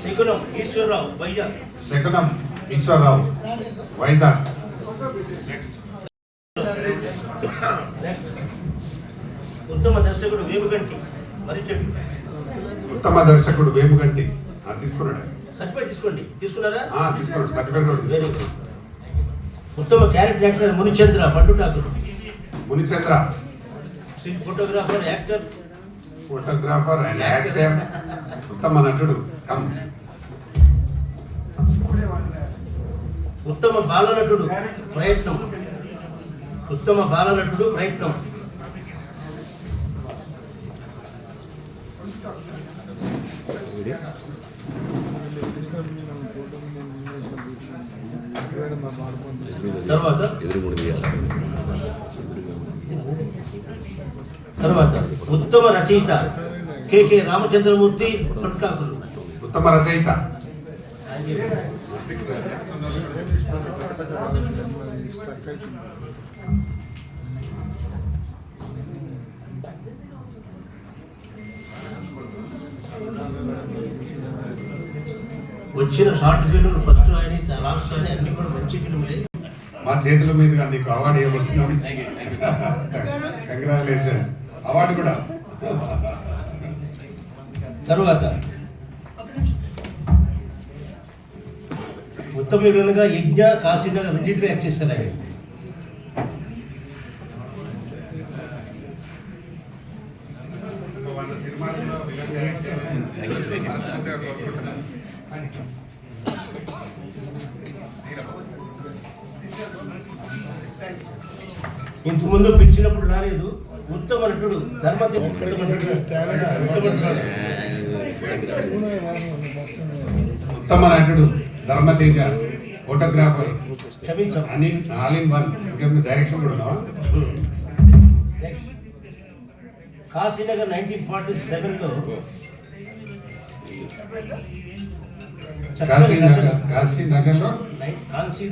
శకునం Eswararao Vizag. శకునం Eswararao Vizag. Next ఉత్తమ దర్శకుడు వేముగంటి మరిచెట్టు. ఉత్తమ దర్శకుడు వేముగంటి తీసుకున్నాడు. సర్టిఫికేట్ తీసుకోండి. తీసుకున్నారా? తీసుకున్నాడు. సర్టిఫికేట్. Very good. ఉత్తమ character actor Munichandra Pandutakulu. Munichandra still photographer actor. Photographer and actor. ఉత్తమ నటుడు కమ్. ఉత్తమ బాలనటుడు ప్రయత్నం. ఉత్తమ బాలనటుడు ప్రయత్నం. తర్వాత ఉత్తమ రచయిత కె రామచంద్రమూర్తి పండుటాకులు. ఉత్తమ రచయిత వచ్చిన షార్ట్ ఫిల్మ్ ఫస్ట్ ఆయన లాస్ట్ అని అన్ని కూడా మంచి ఫిల్మ్లే. మా చేతుల మీదుగా నీకు అవార్డు ఇవ్వబడుతున్నాం. కంగ్రాచులేషన్స్. అవార్డు కూడా. తర్వాత ఉత్తమ విలన్గా యజ్ఞ కాశీనగర్ రెండింటిలో యాక్ట్ చేస్తారు ఆయన. ఇంతకు ముందు పిలిచినప్పుడు రాలేదు. ఉత్తమ నటుడు ఉత్తమ నటుడు Dharmateja photographer all in one. Direction కూడా. కాశీనగర్ 1947లో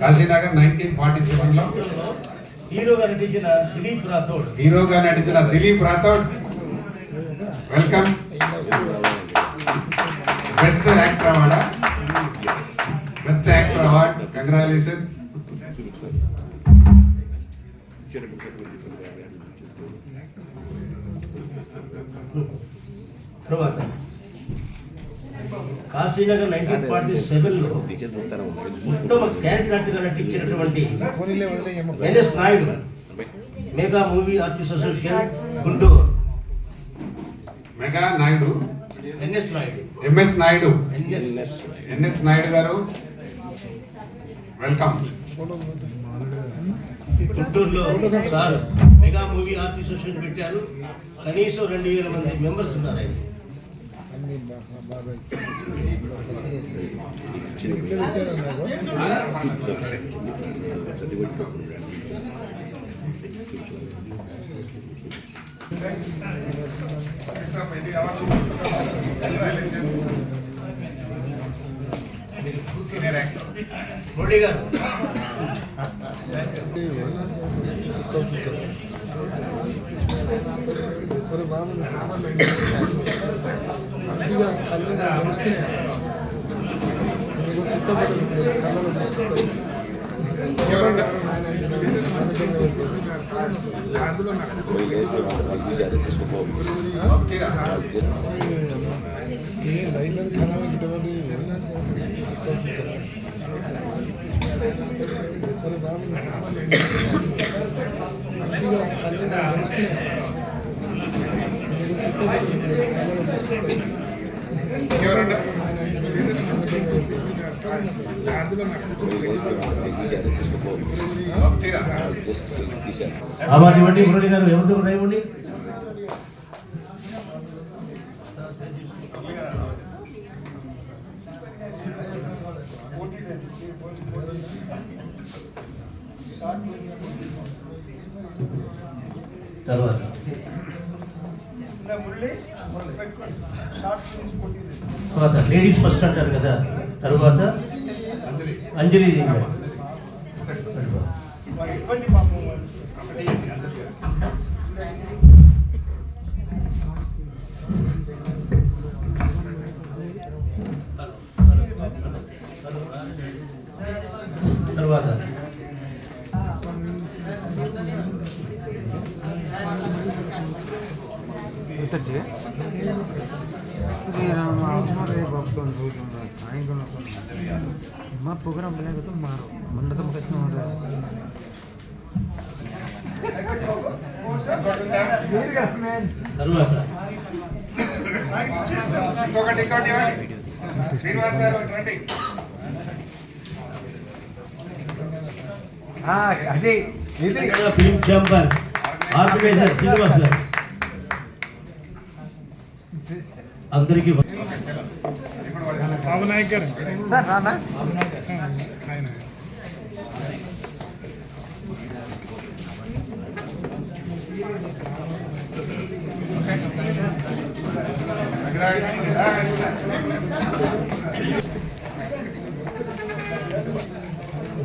కాశీనగర్ 1947లో హీరోగా నటించిన Dilip Rathod. Welcome. Best actor award. Best actor award. Congratulations. తర్వాత కాశీనగర్ 1947లో ఉత్తమ క్యారెక్టర్ నటించినటువంటి NS Naidu, mega movie artist association Guntur. Mega Naidu, NS Naidu, MS Naidu, NS Naidu garu welcome. గుంటూరులో sir mega movie artist association పెట్టారు. కనీసం 2000 మంది మెంబర్స్ ఉన్నారు ఆయన. మోడీ గారు అవార్డు ఇవ్వండి. మురళి గారు ఎవరితో ఇవ్వండి. తర్వాత లేడీస్ ఫస్ట్ అంటారు కదా. తర్వాత అంజలి గారు. उतरचे मग प्रोग्राम बनाएगा तो मारो मंडा तो प्रश्न हो रहा है తర్వాత శ్రీనివాస్ గారు 20. అదే ఇది ఫిలిం ఛాంబర్ ఆర్గనైజర్ శ్రీనివాస్ గారు అందరికీ సార్ రానా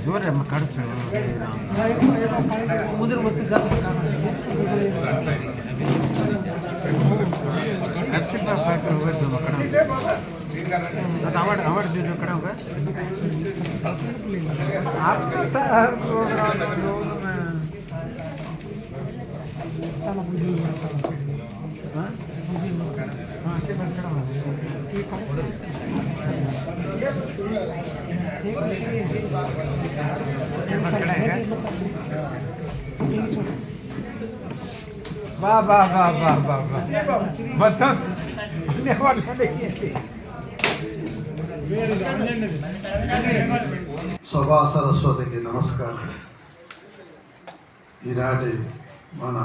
जोर है मकान उधर मत जा एप्सिक पर फैक्टर हुए जो मकान आवाज आवाज जो कड़ा होगा आप सर हां हां से कड़ा वाह वाह वाह वाह वाह वाह मतलब సభా సరస్వతికి నమస్కారం. ఈనాటి మన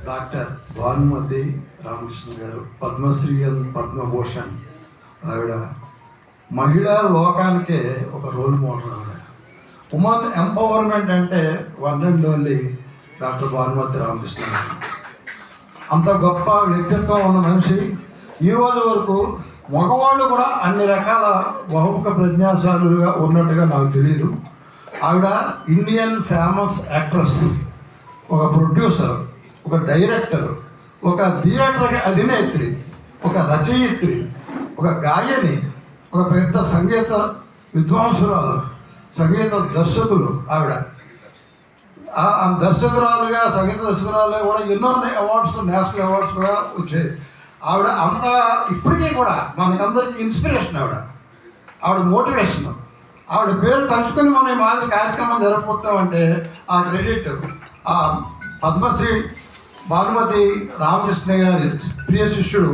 డాక్టర్ భానుమతి రామకృష్ణ గారు పద్మశ్రీ పద్మభూషణ్ ఆవిడ మహిళా లోకానికే ఒక రోల్ మోడల్. ఆవిడ ఉమెన్ ఎంపవర్మెంట్ అంటే one and only doctor Bhanumathi Ramakrishna గారు. అంత గొప్ప వ్యక్తిత్వం ఉన్న మనిషి. ఈరోజు వరకు మగవాళ్ళు కూడా అన్ని రకాల బహుముఖ ప్రజ్ఞాశాలుగా ఉన్నట్టుగా నాకు తెలియదు. ఆవిడ ఇండియన్ ఫేమస్ యాక్ట్రెస్, ఒక ప్రొడ్యూసర్, ఒక డైరెక్టర్, ఒక థియేటర్ అధినేత్రి, ఒక రచయిత్రి, ఒక గాయని, ఒక పెద్ద సంగీత విద్వాంసురాలు, సంగీత దర్శకులు. ఆవిడ దర్శకురాలుగా సంగీత దర్శకురాలుగా కూడా ఎన్నో అవార్డ్స్, నేషనల్ అవార్డ్స్ కూడా వచ్చాయి. ఆవిడ అంత ఇప్పటికీ కూడా మనకందరికీ ఇన్స్పిరేషన్. ఆవిడ మోటివేషన్. ఆవిడ పేరు తలుచుకొని మనం ఈ మాదిరి కార్యక్రమం జరుపుకుంటామంటే ఆ క్రెడిట్ ఆ పద్మశ్రీ భానుమతి రామకృష్ణ గారి ప్రియ శిష్యుడు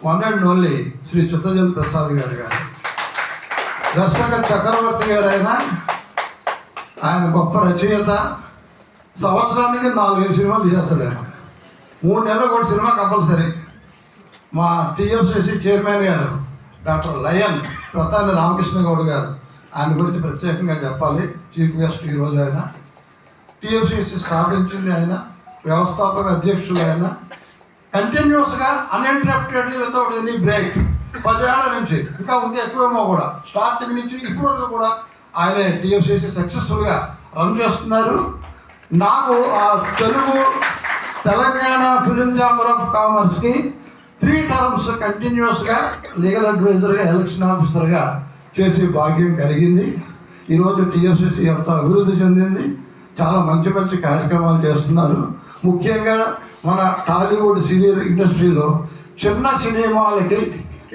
one and only Shri Chittajal Prasad garu. దర్శక చక్రవర్తి గారు ఆయన గొప్ప రచయిత. సంవత్సరానికి 4-5 సినిమాలు చేస్తాడు ఆయన. 3 నెలలు కూడా సినిమా కంపల్సరీ. మా టీఎఫ్సిసి చైర్మన్ గారు డాక్టర్ లయన్ ప్రతాని రామకృష్ణ గౌడ్ గారు, ఆయన గురించి ప్రత్యేకంగా చెప్పాలి. చీఫ్ గెస్ట్ ఈరోజు ఆయన. టీఎఫ్సిసి స్థాపించింది ఆయన, వ్యవస్థాపక అధ్యక్షులు ఆయన. కంటిన్యూస్గా అన్ఇంటరప్టెడ్లీ వితౌట్ ఎనీ బ్రేక్ 10 ఏళ్ల నుంచి, ఇంకా ఎక్కువేమో కూడా, స్టార్టింగ్ నుంచి ఇప్పటి వరకు కూడా ఆయనే టీఎఫ్సిసి సక్సెస్ఫుల్గా రన్ చేస్తున్నారు. నాకు ఆ Telugu Telangana film chamber of కామర్స్కి 3 టర్మ్స్ కంటిన్యూస్గా లీగల్ అడ్వైజర్గా, ఎలక్షన్ ఆఫీసర్గా చేసే భాగ్యం కలిగింది. ఈరోజు టీఎఫ్సిసి ఎంతో అభివృద్ధి చెందింది. చాలా మంచి మంచి కార్యక్రమాలు చేస్తున్నారు. ముఖ్యంగా మన టాలీవుడ్ సీనియర్ ఇండస్ట్రీలో చిన్న సినిమాలకి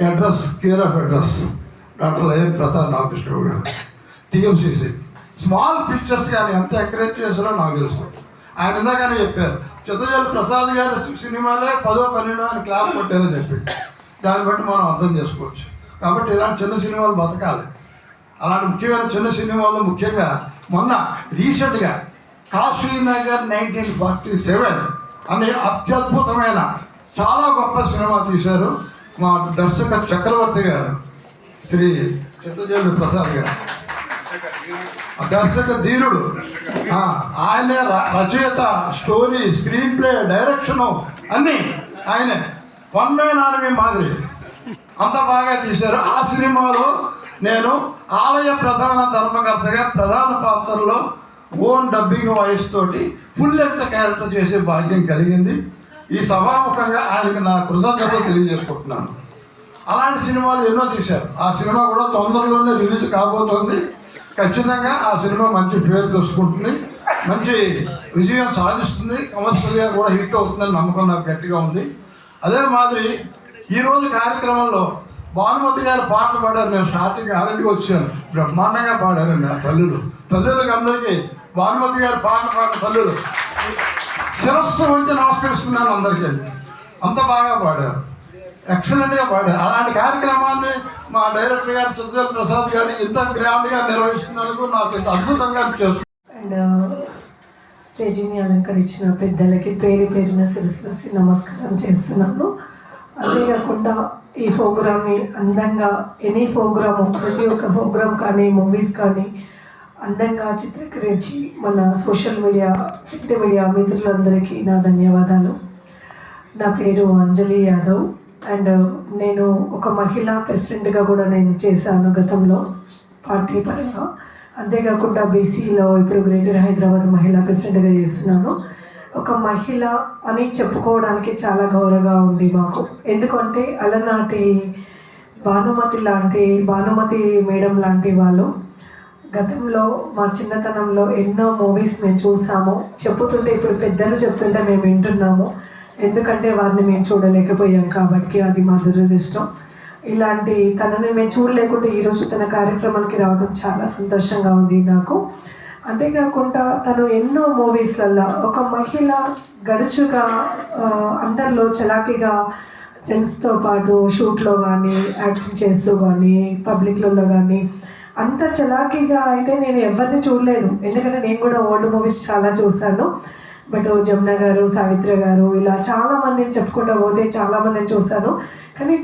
address, care of address doctor lion Pratap Ramakrishna garu. TFCC small pictures కానీ ఎంత ఎంకరేజ్ చేస్తారో నాకు తెలుసు. ఆయన ఇందాకనే చెప్పారు, చిత్తజల్ ప్రసాద్ గారి సినిమాలే 10-12 అని క్లాప్ కొట్టారని చెప్పి. దాన్ని బట్టి మనం అర్థం చేసుకోవచ్చు. కాబట్టి ఇలాంటి చిన్న సినిమాలు బతకాలి. అలాంటి ముఖ్యమైన చిన్న సినిమాల్లో ముఖ్యంగా మొన్న రీసెంట్గా కాశీనగర్ 1947 అనే అత్యద్భుతమైన చాలా గొప్ప సినిమా తీశారు మా దర్శక చక్రవర్తి గారు, శ్రీ చిత్తజల్ ప్రసాద్ గారు. దర్శక ధీరుడు ఆయనే. రచయిత, స్టోరీ, స్క్రీన్ ప్లే, డైరెక్షను అన్నీ ఆయనే. 1 man army మాదిరి అంత బాగా తీశారు. ఆ సినిమాలో నేను ఆలయ ప్రధాన ధర్మకర్తగా ప్రధాన పాత్రలో ఓన్ డబ్బింగ్ వాయిస్ తోటి ఫుల్ లెంగ్త్ క్యారెక్టర్ చేసే భాగ్యం కలిగింది. ఈ సభాముఖంగా ఆయనకి నా కృతజ్ఞతలు తెలియజేసుకుంటున్నాను. అలాంటి సినిమాలు ఎన్నో తీశారు. ఆ సినిమా కూడా తొందరలోనే రిలీజ్ కాబోతోంది. ఖచ్చితంగా ఆ సినిమా మంచి పేరు తెచ్చుకుంటుంది. మంచి విజయం సాధిస్తుంది, కమర్షియల్గా కూడా హిట్ అవుతుందని నమ్మకం నాకు గట్టిగా ఉంది. అదే మాదిరి ఈరోజు కార్యక్రమంలో భానుమతి గారు పాటలు పాడారు. నేను స్టార్టింగ్ ఆరింటికి వచ్చాను, బ్రహ్మాండంగా పాడారండి ఆ తల్లులకి అందరికీ భానుమతి గారు పాటలు పాడిన తల్లులు శిరస్సు ఉంచి నమస్కరిస్తున్నాను అందరికీ. అంత బాగా పాడారు, ఎక్సలెంట్గా పాడారు. అలాంటి కార్యక్రమాన్ని మా డైరెక్టర్ గారు చిత్రజల్ ప్రసాద్ గారు ఇంత గ్రాండ్గా నిర్వహిస్తున్నందుకు నాకు ఇంత అద్భుతంగా చేస్తుంది. అండ్ స్టేజిని అలంకరించిన పెద్దలకి పేరు పేరున శిరస్సు నమస్కారం చేస్తున్నాను. అంతేకాకుండా ఈ ప్రోగ్రామ్ని అందంగా ఎనీ ప్రోగ్రాము ప్రతి ఒక్క ప్రోగ్రామ్ కానీ మూవీస్ కానీ అందంగా చిత్రీకరించి మన సోషల్ మీడియా ప్రింట్ మీడియా మిత్రులందరికీ నా ధన్యవాదాలు. నా పేరు అంజలి యాదవ్ అండ్ నేను ఒక మహిళా ప్రెసిడెంట్గా కూడా నేను చేశాను గతంలో పార్టీ పరంగా. అంతేకాకుండా బీసీలో ఇప్పుడు గ్రేటర్ హైదరాబాద్ మహిళా ప్రెసిడెంట్గా చేస్తున్నాను. ఒక మహిళ అని చెప్పుకోవడానికి చాలా గౌరవంగా ఉంది మాకు. ఎందుకంటే అలనాటి భానుమతి మేడం లాంటి వాళ్ళు గతంలో మా చిన్నతనంలో ఎన్నో మూవీస్ మేము చూసాము. చెప్పుతుంటే ఇప్పుడు పెద్దలు చెప్తుంటే మేము వింటున్నాము. ఎందుకంటే వారిని మేము చూడలేకపోయాం కాబట్టి అది మా దురదృష్టం. ఇలాంటి తనని మేము చూడలేకుంటే ఈరోజు తన కార్యక్రమానికి రావడం చాలా సంతోషంగా ఉంది నాకు. అంతేకాకుండా తను ఎన్నో మూవీస్లలో ఒక మహిళ గడుచుగా అందరిలో చలాకీగా జెంట్స్తో పాటు షూట్లో కానీ యాక్టింగ్ చేస్తూ కానీ పబ్లిక్లలో కానీ అంత చలాకీగా అయితే నేను ఎవరిని చూడలేదు. ఎందుకంటే నేను కూడా ఓల్డ్ మూవీస్ చాలా చూశాను. బట్ జమున గారు, సావిత్రి గారు ఇలా చాలామందిని చెప్పుకుంటూ పోతే చాలామందిని చూశాను. కానీ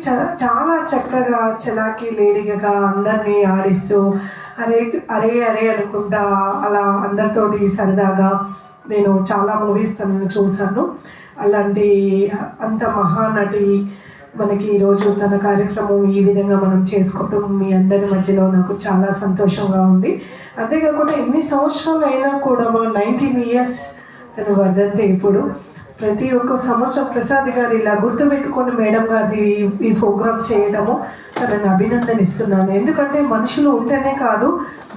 చాలా చక్కగా చలాకీ లేడీగా అందరినీ ఆడిస్తూ అరే అరే అరే అనుకుంటా అలా అందరితోటి సరదాగా నేను చాలా మూవీస్ తనను చూశాను. అలాంటి అంత మహానటి మనకి ఈరోజు తన కార్యక్రమం ఈ విధంగా మనం చేసుకోవడం మీ అందరి మధ్యలో నాకు చాలా సంతోషంగా ఉంది. అంతేకాకుండా ఎన్ని సంవత్సరాలు అయినా కూడా మనం 19 years తను వర్ధంతి. ఇప్పుడు ప్రతి ఒక్క సంవత్సరం ప్రసాద్ గారు ఇలా గుర్తుపెట్టుకొని మేడం గారి ఈ ప్రోగ్రామ్ చేయడము తనని అభినందనిస్తున్నాను. ఎందుకంటే మనుషులు ఉంటేనే కాదు,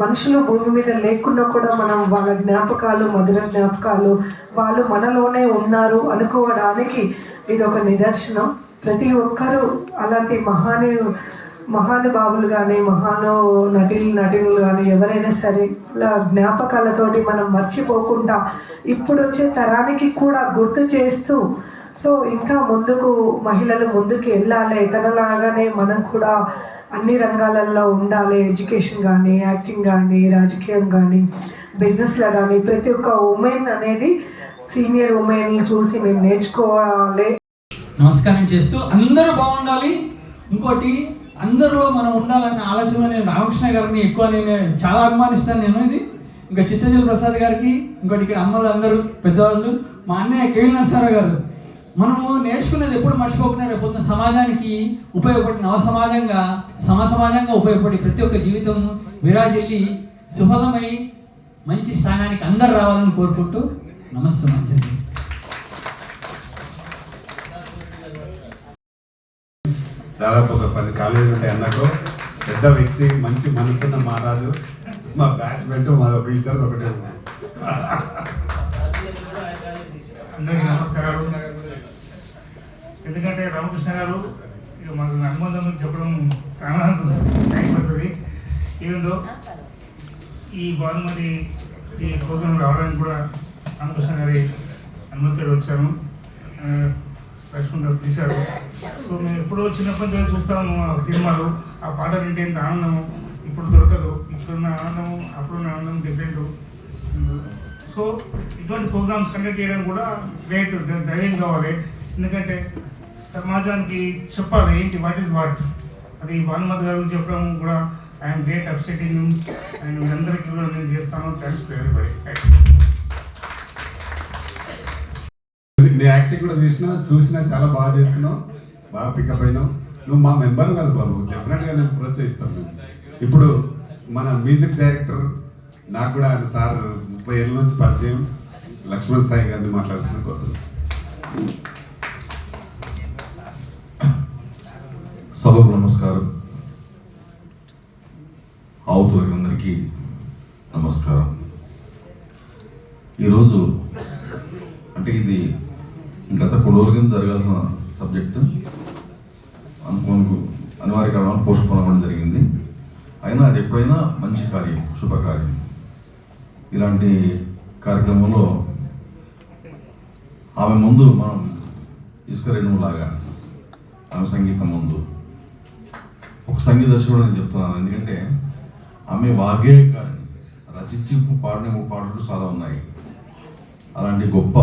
మనుషులు భూమి మీద లేకున్నా కూడా మనం వాళ్ళ జ్ఞాపకాలు, మధుర జ్ఞాపకాలు వాళ్ళు మనలోనే ఉన్నారు అనుకోవడానికి ఇది ఒక నిదర్శనం. ప్రతి ఒక్కరూ అలాంటి మహానుభావులు కానీ నటులు కానీ ఎవరైనా సరే అలా జ్ఞాపకాలతోటి మనం మర్చిపోకుండా ఇప్పుడు వచ్చే తరానికి కూడా గుర్తు చేస్తూ సో ఇంకా ముందుకు మహిళలు ముందుకు వెళ్ళాలి. తనలాగానే మనం కూడా అన్ని రంగాలలో ఉండాలి. ఎడ్యుకేషన్ కానీ, యాక్టింగ్ కానీ, రాజకీయం కానీ, బిజినెస్లో కానీ ప్రతి ఒక్క ఉమెన్ అనేది సీనియర్ ఉమెన్ చూసి మేము నేర్చుకోవాలి. నమస్కారం చేస్తూ అందరూ బాగుండాలి. ఇంకోటి అందరిలో మనం ఉండాలనే ఆలోచన నేను రామకృష్ణ గారిని ఎక్కువ నేను చాలా అభిమానిస్తాను. నేను ఇది ఇంకా చిత్తజల్ ప్రసాద్ గారికి, ఇంకోటి ఇక్కడ అమ్మలు అందరూ పెద్దవాళ్ళు, మా అన్నయ్య కేవీ నరసారావు గారు. మనము నేర్చుకునేది ఎప్పుడు మర్చిపోకుండా రేపు సమాజానికి ఉపయోగపడి సమాజంగా ఉపయోగపడి ప్రతి ఒక్క జీవితం విరాజిల్లి సుఫలమై మంచి స్థానానికి అందరు రావాలని కోరుకుంటూ నమస్తే. దాదాపు ఒక 10 కాలేజీలు ఉంటాయి అన్నకు. పెద్ద వ్యక్తి, మంచి మనసున్న మహారాజు. మా బ్యాచ్ మెంట్ మాదొక ఇద్దరు ఒకటే. అందరికీ నమస్కారాలు. ఎందుకంటే రామకృష్ణ గారు ఇక మాకు అనుబంధం చెప్పడం చాలా టైం పడుతుంది. ఈవెందో ఈ భానుమతి ఈ ప్రోగ్రాం రావడానికి కూడా రామకృష్ణ గారి అనుమతితో వచ్చాను. రక్షణ తీశారు. సో మేము ఎప్పుడో చిన్నప్పటి నుంచి చూస్తాము ఆ సినిమాలు, ఆ పాట వింటే ఎంత ఆనందము ఇప్పుడు దొరకదు. ఇప్పుడున్న ఆనందము అప్పుడున్న ఆనందం డిఫరెంట్. సో ఇటువంటి ప్రోగ్రామ్స్ కండక్ట్ చేయడానికి కూడా గ్రేట్ ధైర్యం కావాలి. ఎందుకంటే సమాజానికి చెప్పాలి ఏంటి వాట్ ఈస్ వాట్. అది భానుమతి గారు చెప్పడం కూడా ఐఎమ్ గ్రేట్ అప్సెటింగ్ అండ్ అందరికీ కూడా నేను చేస్తాను. Thanks to everybody. నీ యాక్టింగ్ కూడా చూసినా చాలా బాగా చేస్తున్నావు, బాగా పికప్ అయినావు. నువ్వు మా మెంబర్ కాదు బాబు, డెఫినెట్గా నేను ప్రోత్సహిస్తాను. ఇప్పుడు మన మ్యూజిక్ డైరెక్టర్ నాకు కూడా ఆయన సార్ 30 ఏళ్ళ నుంచి పరిచయం, లక్ష్మణ్ సాయి గారిని మాట్లాడుతున్న కొత్త. సభకు నమస్కారం. ఆవుతులకి అందరికీ నమస్కారం. ఈరోజు అంటే ఇది గత కొన్ని రోజుల కింద జరగాల్సిన సబ్జెక్టు అనివార్య కారణాలు పోస్ట్ పోన్ అవ్వడం జరిగింది. అయినా అది ఎప్పుడైనా మంచి కార్యం, శుభకార్యం. ఇలాంటి కార్యక్రమంలో ఆమె ముందు మనం ఇసుక రేణువులాగా ఆమె సంగీతం ముందు ఒక సంగీత దర్శకుడు నేను చెప్తున్నాను. ఎందుకంటే ఆమె వాగ్గేయకారిణి, రచించి పాడిన పాటలు చాలా ఉన్నాయి. అలాంటి గొప్ప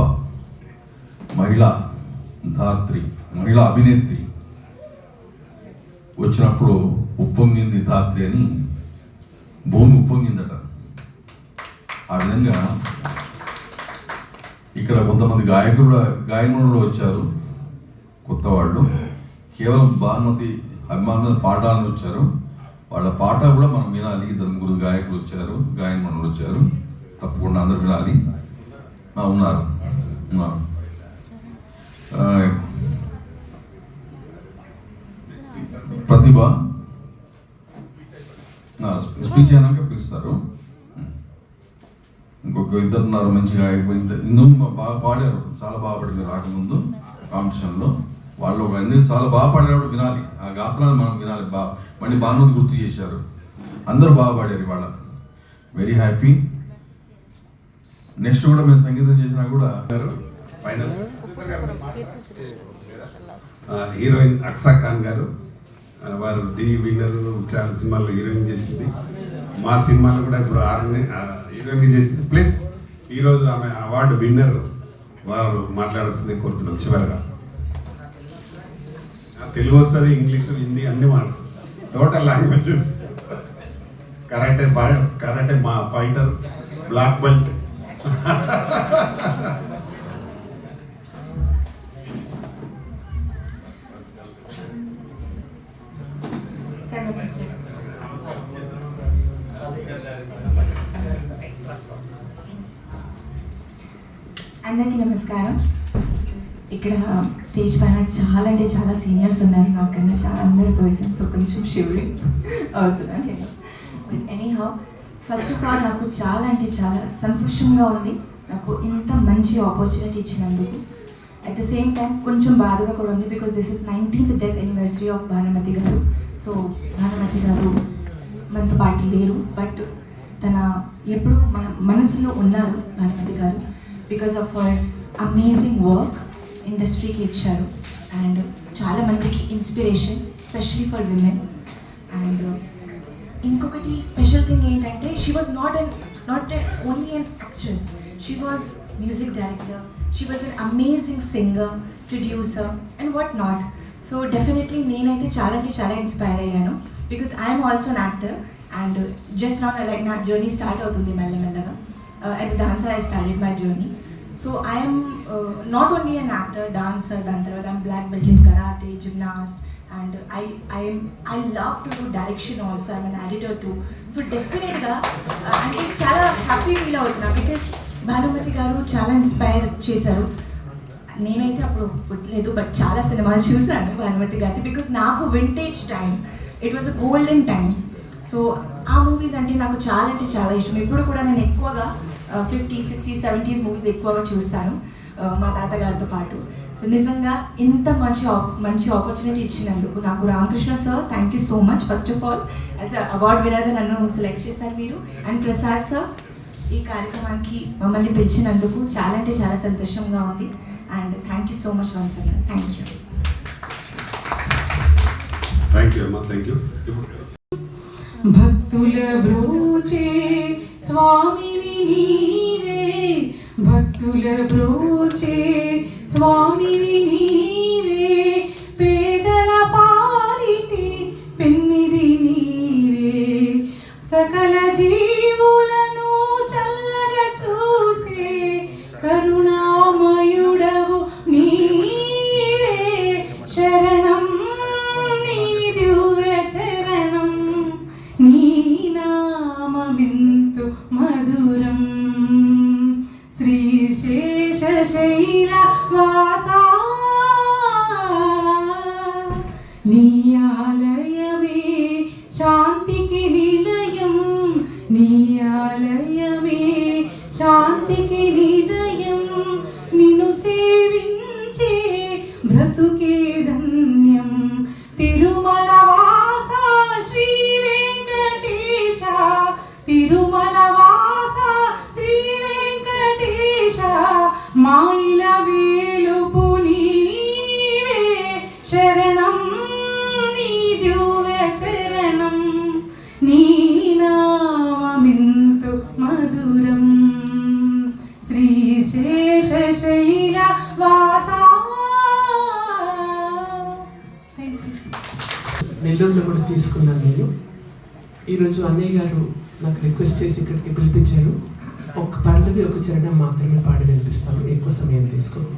మహిళా ధాత్రి, మహిళా అభినేత్రి వచ్చినప్పుడు ఉప్పొంగింది ధాత్రి అని భూమి ఉప్పొంగిందట. ఆ విధంగా ఇక్కడ కొంతమంది గాయకులు వచ్చారు, కొత్త వాళ్ళు. కేవలం భానుమతి అభిమానులు పాడాలని వచ్చారు. వాళ్ళ పాట కూడా మనం వినాలి. ఇద్దరు ముగ్గురు గాయకులు వచ్చారు, గాయకులు వచ్చారు, తప్పకుండా అందరు వినాలి. ఉన్నారు ప్రతిభ స్పీచ్ అయినాక పిలుస్తారు. ఇంకొక ఇద్దరు ఉన్నారు మంచిగా. ఇందు బాగా పాడారు, చాలా బాగా పాడారు రాకముందు కాంపిటీషన్లో. వాళ్ళు ఒక అందరూ చాలా బాగా పాడేటప్పుడు వినాలి, ఆ గాత్రాలు మనం వినాలి. మళ్ళీ భానుమతి గుర్తు చేశారు. అందరూ బాగా పాడారు ఇవాళ. Very happy. నెక్స్ట్ కూడా మేము సంగీతం చేసినా కూడా ఫైనల్ హీరోయిన్ అక్సా ఖాన్ గారు, వారు డి విన్నర్, చాలా సినిమాల్లో హీరోయిన్ చేసింది. మా సినిమాలో కూడా ఇప్పుడు హీరోయిన్ చేసింది. ప్లస్ ఈరోజు ఆమె అవార్డు విన్నర్. వారు మాట్లాడాల్సింది కోరుతున్నాం. చివరిగా తెలుగు వస్తుంది, ఇంగ్లీషు, హిందీ అన్ని మాట్లాడుతుంది. Total languages. కరాటే మా ఫైటర్, బ్లాక్ బెల్ట్. అందరికీ నమస్కారం. ఇక్కడ స్టేజ్ పైన చాలా అంటే చాలా సీనియర్స్ ఉన్నారు నాకన్నా, చాలా అందరి పర్సన్స్. ఒక నిమిషం షివరింగ్ అవుతున్నాను నేను. But anyhow, first of all నాకు చాలా అంటే చాలా సంతోషంగా ఉంది నాకు ఇంత మంచి ఆపర్చునిటీ ఇచ్చినందుకు. అట్ ద సేమ్ టైం కొంచెం బాధగా కూడా ఉంది, because this is 19th death anniversary of Bhanumathi గారు. సో భానుమతి గారు మనతో పాటు లేరు, బట్ తన ఎప్పుడు మన మనసులో ఉన్నారు భానుమతి గారు. Because of our amazing work ఇండస్ట్రీకి ఇచ్చారు, అండ్ చాలా మందికి inspiration, especially for women. And ఇంకొకటి స్పెషల్ థింగ్ ఏంటంటే, she was not only an actress, she was music director, she was an amazing singer, producer and what not. So definitely నేనైతే చాలా అంటే చాలా ఇన్స్పైర్ అయ్యాను, because I'm also an actor. And just not like నా journey start అవుతుంది మెల్లమెల్లగా. As a dancer I started my journey. So I'm not only an actor, dancer, దాని తర్వాత I'm black belt in karate, gymnast, and I love to do direction also. I'm an editor too. So definitely అంటే చాలా happy feel అవుతున్నా, because Bhanumathi గారు చాలా inspire చేశారు. నేనైతే అప్పుడు పుట్టలేదు, బట్ చాలా సినిమాలు చూసాను భానుమతి గారి, బికాస్ నాకు vintage time, it was a golden time. So ఆ మూవీస్ అంటే నాకు చాలా అంటే చాలా ఇష్టం. ఇప్పుడు కూడా నేను ఎక్కువగా 50s, 60s, 70s మూవీస్ ఎక్కువగా చూస్తాను మా తాతగారితో పాటు. సో నిజంగా ఇంత మంచి ఆపర్చునిటీ ఇచ్చినందుకు నాకు Ramakrishna sir, thank you so much. First of all as a award విన్నర్గా నన్ను సెలెక్ట్ చేశారు మీరు. అండ్ ప్రసాద్ సార్, ఈ కార్యక్రమానికి మమ్మల్ని పిలిచినందుకు చాలా అంటే చాలా సంతోషంగా ఉంది. And thank you so much once again. Thank you. Thank you అమ్మా, థ్యాంక్ యూ. భక్తుల బ్రోచే స్వామివి నీవే, భక్తుల బ్రోచే స్వామివి నీవే, పేదల పాలిటి పెన్నిది నీవే, సకల జీవులను చల్లగా చూసే కరుణామయుడవు నీవే. శరణం నీ దివ్య చరణం, నీ నామమింతు మధురం. శ్రీశేషశైల వాసా, నీ ఆలయమే శాంతికి నిలయం, నీ ఆలయమే శాంతి కోటికి నిలయం నిన్ను సేవించే బ్రతుకే ధన్యం తిరుమల వాస శ్రీ వెంకటేశ తిరుమల వాస శ్రీ వెంకటేశ మాయిల వేలుపు నీవే శరణం నీ దివ్య చరణం నీ నామమింతు మధురం శ్రీ శేషశైల వాసా. నెల్లూరులో కూడా తీసుకున్నాను నేను. ఈరోజు అన్నయ్య గారు నాకు రిక్వెస్ట్ చేసి ఇక్కడికి పిలిపించారు. ఒక పల్లవి ఒక చరణం మాత్రమే పాడి వినిపిస్తాను, ఎక్కువ సమయం తీసుకోను.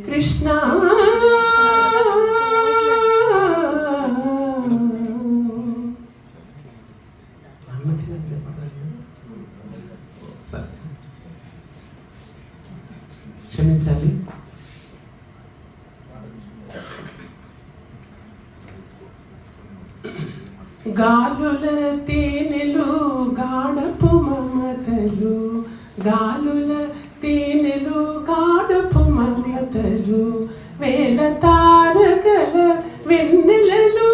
కృష్ణ క్షమించాలి. గాలుల తేనెలు గాఢపు మమతలు గాలుల తేనెలు గాఢపు మమతలు వేల తారకల వెన్నెలలు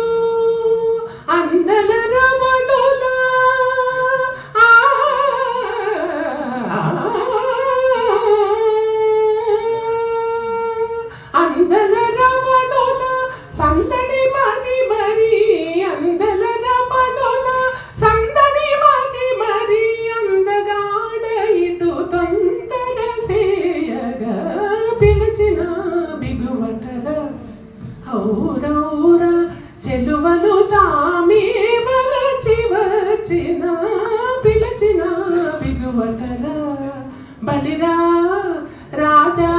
అందల రమణుల అందల రమణుల సందడి మరి మరి అందల రమణుల సందడి మరి మరి అందగాడ ఇటు తొందర సేయగా పిలిచిన బిగువటర ఔరౌర చెలువలు తామే వలచి వచ్చిన పిలిచిన బిగువటర బలిరా రాజా.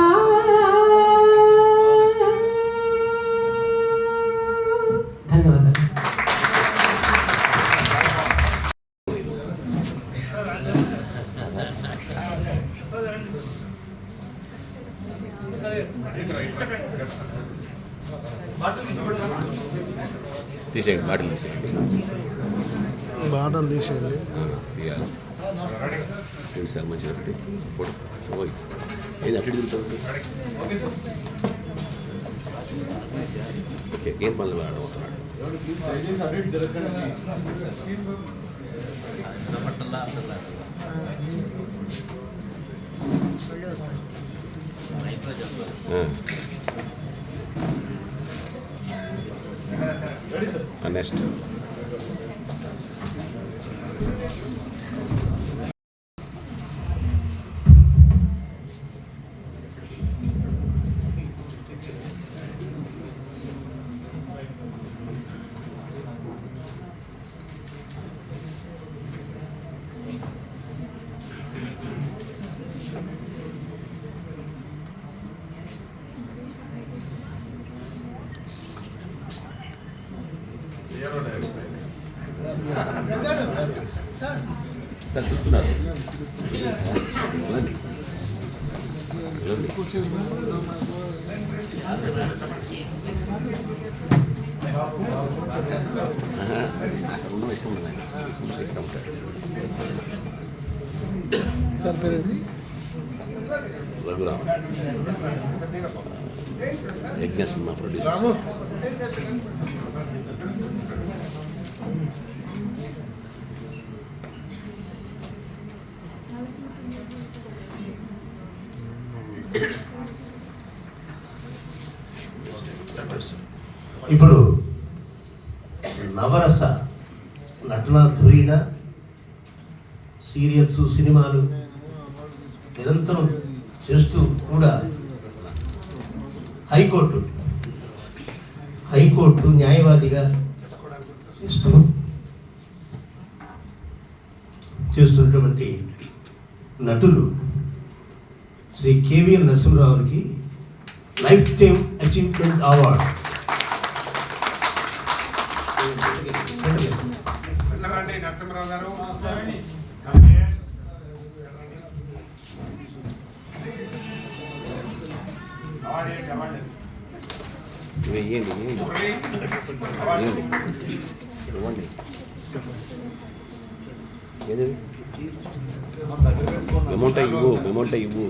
ధన్యవాదాలు. తీసేయండి, బాటిల్ తీసేయండి, బాటలు తీసేయండి. తీయాలి. సార్ మంచిది ఒకటి పోయి ఏది అటు తిరుగుతుంది. ఓకే, ఏం పనులు అవుతున్నాడు. నెక్స్ట్ చూస్తున్నారు. రఘురామ్ యజ్ఞ సినిమా ప్రొడ్యూసర్. ఇప్పుడు నవరస నటన ధురీణ సీరియల్స్ సినిమాలు నిరంతరం చేస్తూ కూడా హైకోర్టు న్యాయవాదిగా చేస్తున్నటువంటి నటులు శ్రీ కేవీఎల్ నరసింహరావు గారికి life time achievement award Narasimharao garu ఇవ్వండి ఏది మెమోంటా ఇవ్వు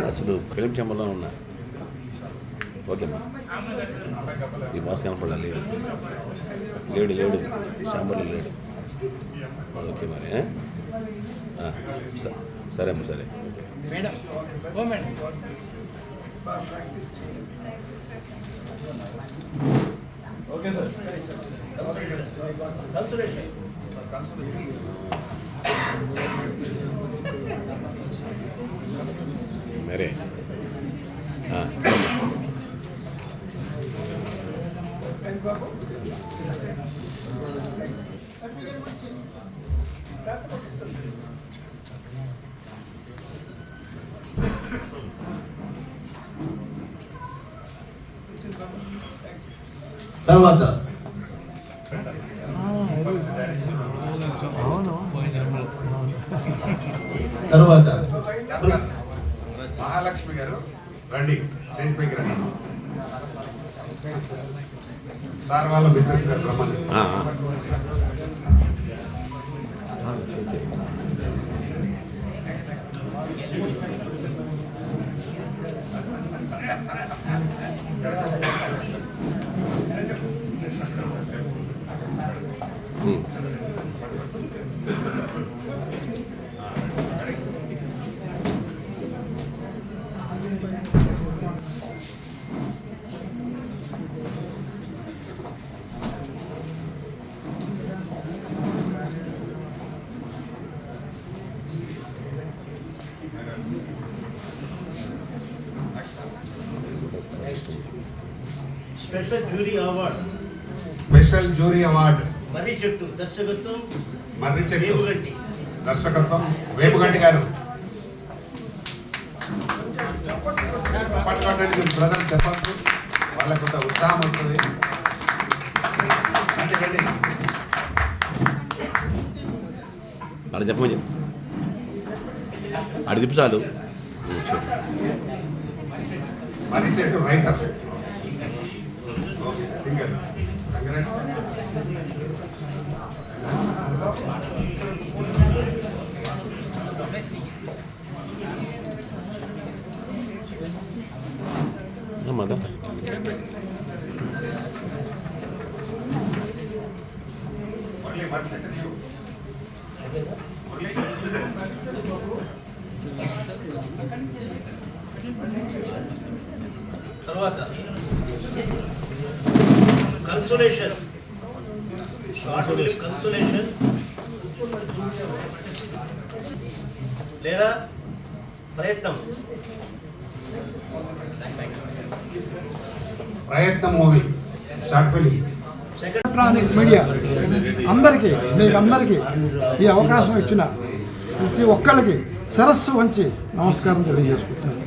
అసలు ఫిలిం ఛాంబర్లో ఉన్నా. ఓకేమ్మా, ఈ బాస్ కనపడా లేడు ఛాంబర్లో లేడు. ఓకే మరి సరే అమ్మా, సరే మేడం. Okay sir. మరే తర్వాత తర్వాత మహాలక్ష్మి గారు రండి, స్టేజ్ పైకి రండి. సార్ వాళ్ళ మిస్సెస్ గారు రమ్మని. స్పెషల్ జ్యూరీ అవార్డు మర్రి చెట్టు దర్శకత్వం వేపుగంటి దర్శకత్వం వేపుగంటి గారు. బ్రదర్ చెప్పండి, వాళ్ళకు కొంత ఉత్సాహం వస్తుంది. అలా చెప్పమని చెప్పు, అడి చెప్పు చాలు. మర్రి చెట్టు రైటర్ సింగర్. మదా తర్వాత కన్సోలేషన్, షార్ట్ ఫిల్మ్ కన్సోలేషన్ లేదా ప్రయత్నం movie short film. Electronic media అందరికీ, మీకు అందరికీ ఈ అవకాశం ఇచ్చిన ప్రతి ఒక్కరికి శిరస్సు వంచి నమస్కారం తెలియజేసుకుంటున్నాను.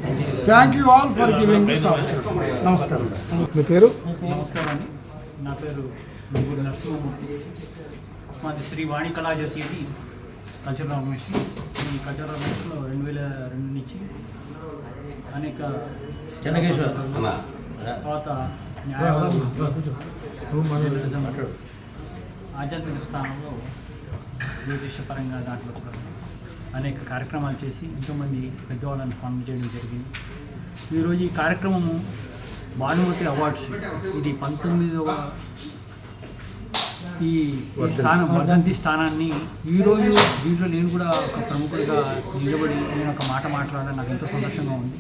Thank you all for giving this opportunity. నమస్కారం. మీ పేరు? నమస్కారం అండి, నా పేరు గుంగూరు నరసింహమూర్తి. మాది శ్రీ వాణి కళాజ్యోతి అని కల్చరల్ ఆర్గనైజేషన్. ఈ కల్చరల్ ఆర్గనైజేషన్లో 2002 నుంచి అనేక తర్వాత ఆధ్యాత్మిక స్థానంలో జ్యోతిష్యపరంగా దాంట్లో అనేక కార్యక్రమాలు చేసి ఎంతోమంది పెద్దవాళ్ళని ఫామ్ చేయడం జరిగింది. ఈరోజు ఈ కార్యక్రమము భానుమతి అవార్డ్స్, ఇది 19వ ఈ స్థానం వర్ధంతి స్థానాన్ని ఈరోజు దీంట్లో నేను కూడా ఒక ప్రముఖుడిగా నిలబడి నేను ఒక మాట మాట్లాడడం నాకు ఎంతో సంతోషంగా ఉంది.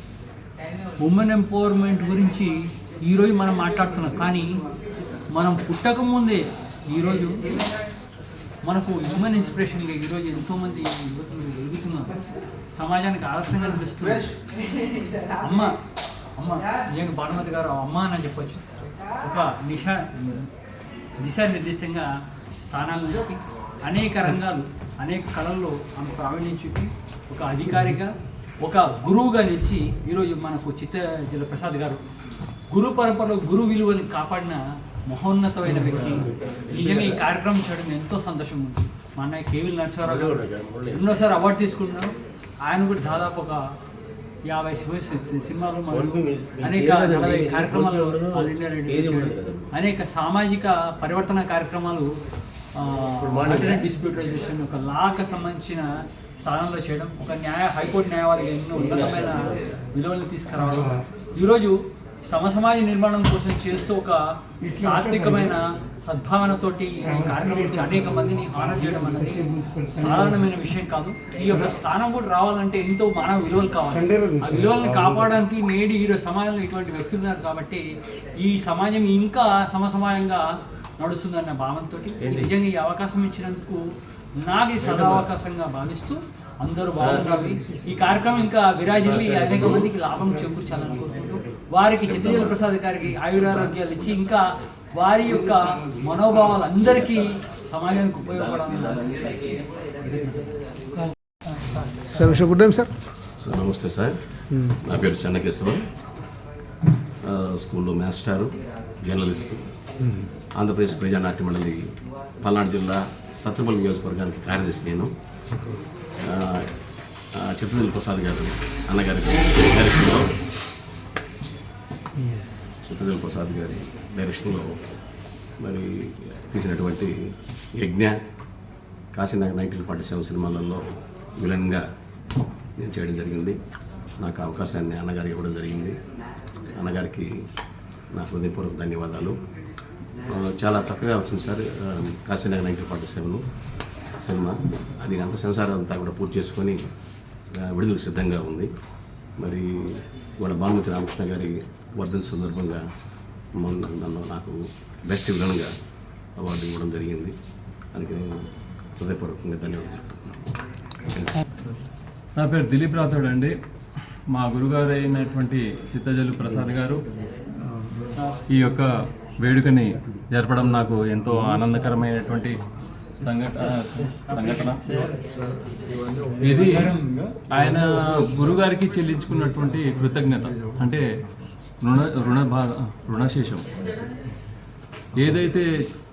ఉమెన్ ఎంపవర్మెంట్ గురించి ఈరోజు మనం మాట్లాడుతున్నాం, కానీ మనం పుట్టకముందే ఈరోజు మనకు హ్యూమన్ ఇన్స్పిరేషన్గా ఈరోజు ఎంతోమంది యువతులు ఎదుగుతున్నారు, సమాజానికి ఆదర్శంగా నిలుస్తున్నారు. అమ్మ నిజంగా భానుమతి గారు అమ్మ అని చెప్పొచ్చు. ఒక దిశానిర్దేశంగా స్థానాలను చూపి అనేక రంగాలు అనేక కళల్లో ఆమె ప్రావీణ్యం చూపి ఒక అధికారిగా ఒక గురువుగా నిలిచి ఈరోజు మనకు చిత్తజల ప్రసాద్ గారు గురు పరంపరలో గురు విలువని కాపాడిన మహోన్నతమైన వ్యక్తి. నిజంగా ఈ కార్యక్రమం చేయడం ఎంతో సంతోషం ఉంది. మా అన్నయ్య కేవీ నరసింహారావు గారు ఎన్నోసారి అవార్డు తీసుకుంటున్నారు. ఆయన కూడా దాదాపు ఒక 50 సినిమాలు అనేక 40 కార్యక్రమాలు ఆల్ ఇండియా రేడియో, అనేక సామాజిక పరివర్తన కార్యక్రమాలు, ఇంటర్నెట్ డిస్ప్యూట్ రెజల్యూషన్, ఒక లాకు సంబంధించిన స్థానంలో చేయడం, ఒక హైకోర్టు న్యాయవాదిగా ఎన్నో ఉన్నతమైన విలువలను తీసుకురావడం, ఈరోజు సమాజ నిర్మాణం కోసం చేస్తూ ఒక సాత్వికమైన సద్భావనతోటి ఈ కార్యక్రమం నుంచి అనేక మందిని ఆనర్ చేయడం అనేది సాధారణమైన విషయం కాదు. ఈ యొక్క స్థానం కూడా రావాలంటే ఎంతో మానవ విలువలు కావాలి. ఆ విలువలను కాపాడడానికి నేడు ఈరోజు సమాజంలో ఇటువంటి వ్యక్తులు ఉన్నారు కాబట్టి ఈ సమాజం ఇంకా సమసమాయంగా నడుస్తుందన్న భావంతో నిజంగా ఈ అవకాశం ఇచ్చినందుకు నాకు ఈ సదావకాశంగా భావిస్తూ అందరూ బాగుండాలి. ఈ కార్యక్రమం ఇంకా విరాజిల్లి అనేక మందికి లాభం చేకూర్చాలని కోరుకుంటూ వారికి చిత్తజల ప్రసాద్ గారికి ఆయురారోగ్యాలు ఇచ్చి ఇంకా వారి యొక్క మనోభావాలు అందరికీ సమాజానికి ఉపయోగపడాలని sir. Good time sir. Sir నమస్తే సార్, నా పేరు చెన్నకేశ్వరం. స్కూల్లో మాస్టారు, జర్నలిస్టు, ఆంధ్రప్రదేశ్ ప్రజానాట్య మండలి పల్నాడు జిల్లా సత్తుపల్లి నియోజకవర్గానికి కార్యదర్శి నేను. చిత్తజల ప్రసాద్ గారు అన్నగారి డైరెక్షన్లో చిత్తజల ప్రసాద్ గారి డైరెక్షన్లో మరి తీసినటువంటి యజ్ఞ, కాశీనాగ 1947 సినిమాలలో విలన్గా నేను చేయడం జరిగింది. నాకు అవకాశాన్ని అన్నగారికి ఇవ్వడం జరిగింది. అన్నగారికి నా హృదయపూర్వక ధన్యవాదాలు. చాలా చక్కగా వచ్చింది సార్. కాశీనాగ 1947 సినిమా అది అంత సెన్సార్ అంతా కూడా పూర్తి చేసుకొని విడుదలకు సిద్ధంగా ఉంది. మరి వాళ్ళ భానుమతి రామకృష్ణ గారి వర్ధంతి సందర్భంగా నాకు బెస్ట్ విలన్గా అవార్డు ఇవ్వడం జరిగింది. అందుకే నేను హృదయపూర్వకంగా ధన్యవాదాలు. నా పేరు దిలీప్ రాథోడ్ అండి. మా గురుగారు అయినటువంటి చిత్తజల ప్రసాద్ గారు ఈ యొక్క వేడుకని జరపడం నాకు ఎంతో ఆనందకరమైనటువంటి సంఘటన. ఇది ఆయన గురుగారికి చెల్లించుకున్నటువంటి కృతజ్ఞత, అంటే రుణశేషం. ఏదైతే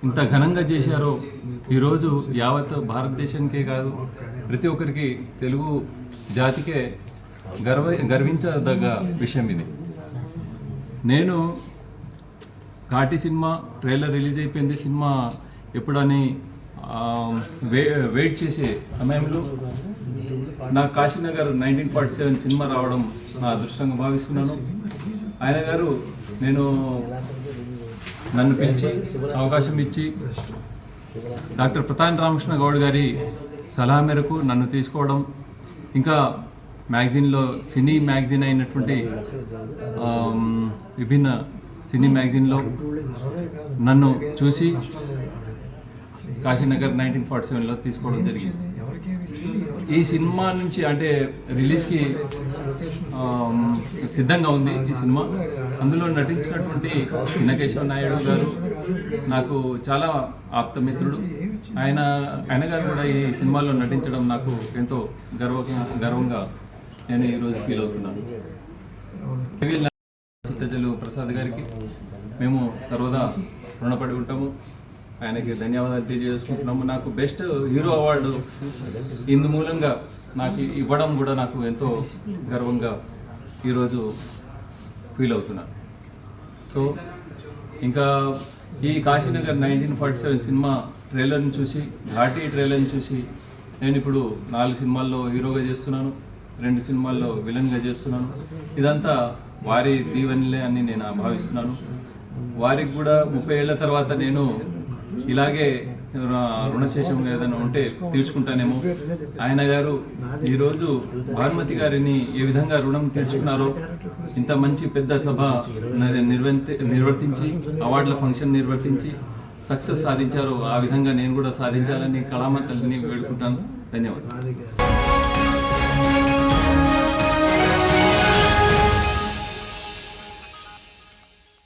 ఇంత ఘనంగా చేశారో ఈరోజు యావత్ భారతదేశానికే కాదు ప్రతి ఒక్కరికి, తెలుగు జాతికే గర్వించదగ్గ విషయం ఇది. నేను ఘాటి సినిమా ట్రైలర్ రిలీజ్ అయిపోయింది, సినిమా ఎప్పుడని వెయిట్ చేసే సమయంలో నాకు కాశీనగర్ 1947 సినిమా రావడం నా అదృష్టంగా భావిస్తున్నాను. ఆయన గారు నన్ను పిలిచి అవకాశం ఇచ్చి డాక్టర్ ప్రతాన్ రామకృష్ణ గౌడ్ గారి సలహా మేరకు నన్ను తీసుకోవడం, ఇంకా మ్యాగజైన్లో సినీ మ్యాగజైన్ అయినటువంటి విభిన్న సినీ మ్యాగజైన్లో నన్ను చూసి కాశీనగర్ 1947లో తీసుకోవడం జరిగింది. ఈ సినిమా నుంచి అంటే రిలీజ్కి సిద్ధంగా ఉంది ఈ సినిమా. అందులో నటించినటువంటి చిన్నకేశవ నాయుడు గారు, నాకు చాలా ఆప్తమిత్రుడు. ఆయన గారు కూడా ఈ సినిమాలో నటించడం నాకు ఎంతో గర్వంగా నేను ఈరోజు ఫీల్ అవుతున్నాను. చిత్తజల్లు ప్రసాద్ గారికి మేము సర్వదా రుణపడి ఉంటాము. ఆయనకి ధన్యవాదాలు తెలియజేసుకుంటున్నాము. నాకు బెస్ట్ హీరో అవార్డు ఇందు మూలంగా నాకు ఇవ్వడం కూడా నాకు ఎంతో గర్వంగా ఈరోజు ఫీల్ అవుతున్నాను. సో ఇంకా ఈ కాశీనగర్ 1947 సినిమా ట్రైలర్ని చూసి, ఘాటీ ట్రైలర్ని చూసి నేను ఇప్పుడు 4 సినిమాల్లో హీరోగా చేస్తున్నాను, 2 సినిమాల్లో విలన్గా చేస్తున్నాను. ఇదంతా వారి దీవెనలే అని నేను భావిస్తున్నాను. వారికి కూడా 30 ఏళ్ల తర్వాత నేను ఇలాగే రుణశేషం ఏదైనా ఉంటే తీర్చుకుంటానేమో. ఆయన గారు ఈరోజు భానుమతి గారిని ఏ విధంగా రుణం తీర్చుకున్నారో, ఇంత మంచి పెద్ద సభ నిర్వర్తించి అవార్డుల ఫంక్షన్ నిర్వర్తించి సక్సెస్ సాధించారో ఆ విధంగా నేను కూడా సాధించాలని కళామ తల్లిని వేడుకుంటాను. ధన్యవాదాలు.